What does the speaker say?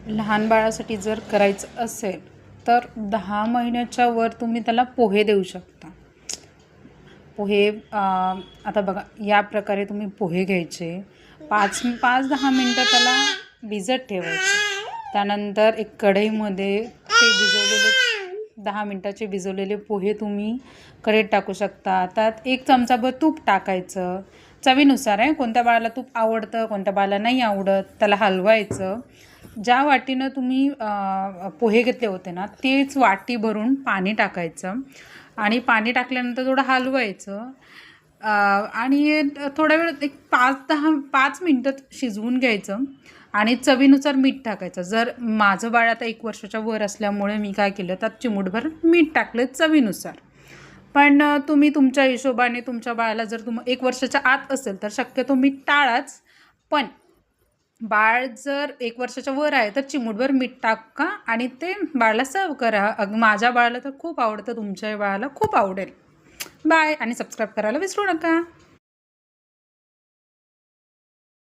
लहान बाळासाठी जर करायचं असेल तर 10 महिन्याच्या वर तुम्ही त्याला पोहे देऊ शकता. पोहे आता बघा या प्रकारे तुम्ही पोहे घ्यायचे. 5-10 मिनटं त्याला भिजत ठेवायचे. त्यानंतर एक कढईमध्ये ते भिजवलेले 10 मिनटाचे भिजवलेले पोहे तुम्ही कढईत टाकू शकता. त्यात 1 चमचाभर तूप टाकायचं. चवीनुसार आहे, कोणत्या बाळाला तूप आवडतं कोणत्या बाळाला नाही आवडत. त्याला हलवायचं. ज्या वाटीनं तुम्ही पोहे घेतले होते ना तेच वाटी भरून पाणी टाकायचं आणि पाणी टाकल्यानंतर थोडं हलवायचं आणि थोडा वेळ एक 5 मिनटं शिजवून घ्यायचं आणि चवीनुसार मीठ टाकायचं. जर माझं बाळ आता 1 वर्षाच्या वर असल्यामुळे मी काय केलं त्यात चिमूटभर मीठ टाकलं चवीनुसार. पण तुम्ही तुमच्या हिशोबाने तुमच्या बाळाला जर 1 वर्षाच्या आत असेल तर शक्यतो मीठ टाळाच. पण बाळ जर 1 वर्षाच्या वर आहे तर चिमूटभर मीठ टाका आणि ते बाळाला सर्व करा. माझ्या बाळाला तर खूप आवडतं, तुमच्या बाळाला खूप आवडेल. बाय आणि सबस्क्राईब करायला विसरू नका.